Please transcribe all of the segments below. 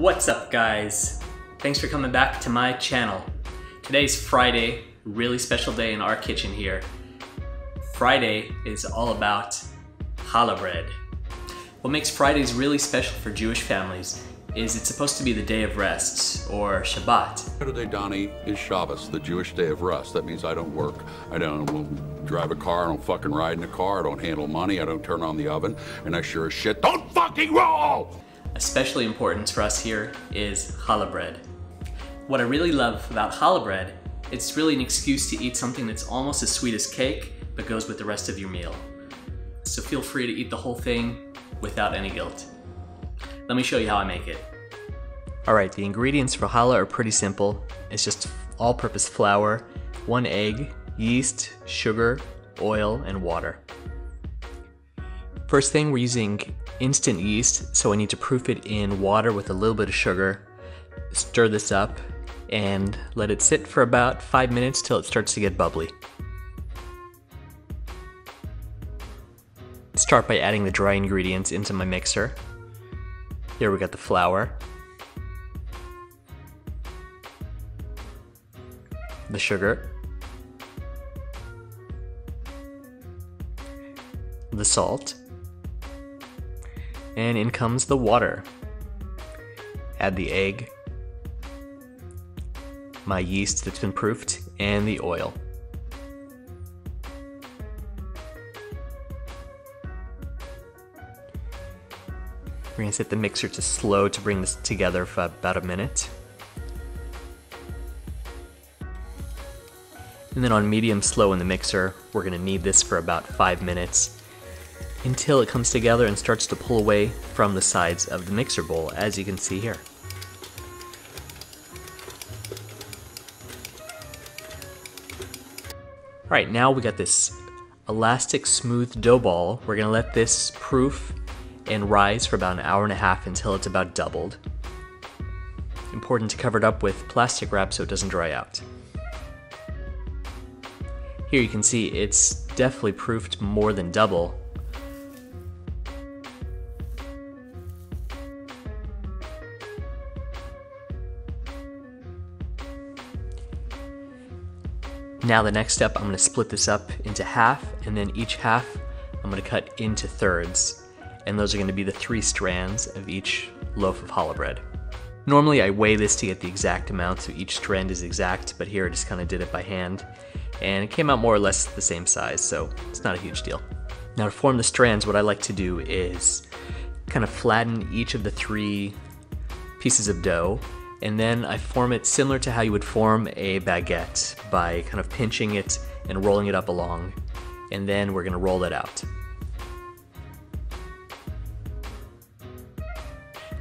What's up, guys? Thanks for coming back to my channel. Today's Friday, really special day in our kitchen here. Friday is all about challah bread. What makes Fridays really special for Jewish families is it's supposed to be the day of rest, or Shabbat. Saturday, Donnie, is Shabbos, the Jewish day of rest. That means I don't work, I don't drive a car, I don't fucking ride in a car, I don't handle money, I don't turn on the oven, and I sure as shit don't fucking roll! Especially important for us here is challah bread. What I really love about challah bread, it's really an excuse to eat something that's almost as sweet as cake, but goes with the rest of your meal. So feel free to eat the whole thing without any guilt. Let me show you how I make it. Alright, the ingredients for challah are pretty simple. It's just all-purpose flour, 1 egg, yeast, sugar, oil, and water. First thing, we're using instant yeast, so I need to proof it in water with a little bit of sugar. Stir this up and let it sit for about 5 minutes till it starts to get bubbly. Start by adding the dry ingredients into my mixer. Here we got the flour, the sugar, the salt, and in comes the water. Add the egg, my yeast that's been proofed, and the oil. We're going to set the mixer to slow to bring this together for about a minute. And then on medium slow in the mixer, we're going to knead this for about 5 minutes until it comes together and starts to pull away from the sides of the mixer bowl, as you can see here. Alright, now we got this elastic smooth dough ball. We're going to let this proof and rise for about 1.5 hours until it's about doubled. Important to cover it up with plastic wrap so it doesn't dry out. Here you can see it's definitely proofed more than double. Now the next step, I'm going to split this up into half, and then each half I'm going to cut into thirds. And those are going to be the 3 strands of each loaf of challah bread. Normally I weigh this to get the exact amount so each strand is exact, but here I just kind of did it by hand, and it came out more or less the same size, so it's not a huge deal. Now to form the strands, what I like to do is kind of flatten each of the 3 pieces of dough, and then I form it similar to how you would form a baguette by kind of pinching it and rolling it up along, and then we're going to roll it out.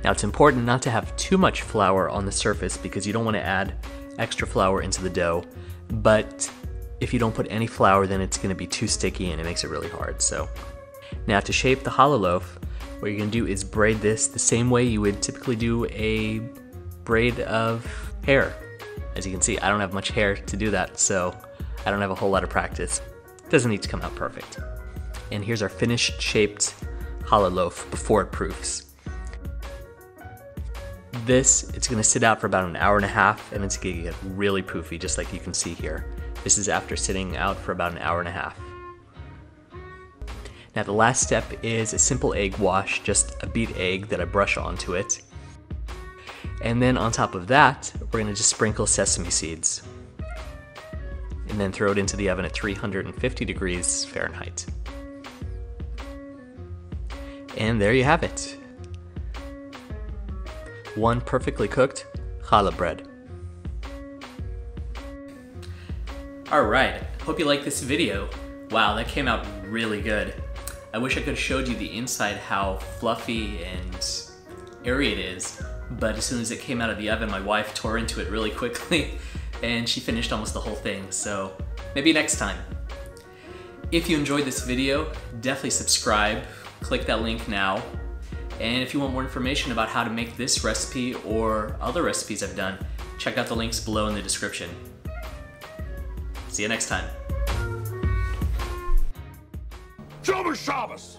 Now it's important not to have too much flour on the surface because you don't want to add extra flour into the dough, but if you don't put any flour then it's going to be too sticky and it makes it really hard. So now to shape the challah loaf, what you're going to do is braid this the same way you would typically do a braid of hair. As you can see, I don't have much hair to do that, so I don't have a whole lot of practice. It doesn't need to come out perfect. And here's our finished shaped challah loaf before it proofs. It's going to sit out for about 1.5 hours, and it's going to get really poofy, just like you can see here. This is after sitting out for about 1.5 hours. Now the last step is a simple egg wash, just a beat egg that I brush onto it. And then on top of that, we're going to just sprinkle sesame seeds. And then throw it into the oven at 350 degrees Fahrenheit. And there you have it. One perfectly cooked challah bread. Alright, hope you liked this video. Wow, that came out really good. I wish I could have showed you the inside how fluffy and airy it is, but as soon as it came out of the oven, my wife tore into it really quickly and she finished almost the whole thing, so maybe next time. If you enjoyed this video, definitely subscribe, click that link now. And if you want more information about how to make this recipe or other recipes I've done, check out the links below in the description. See you next time. Shabbos!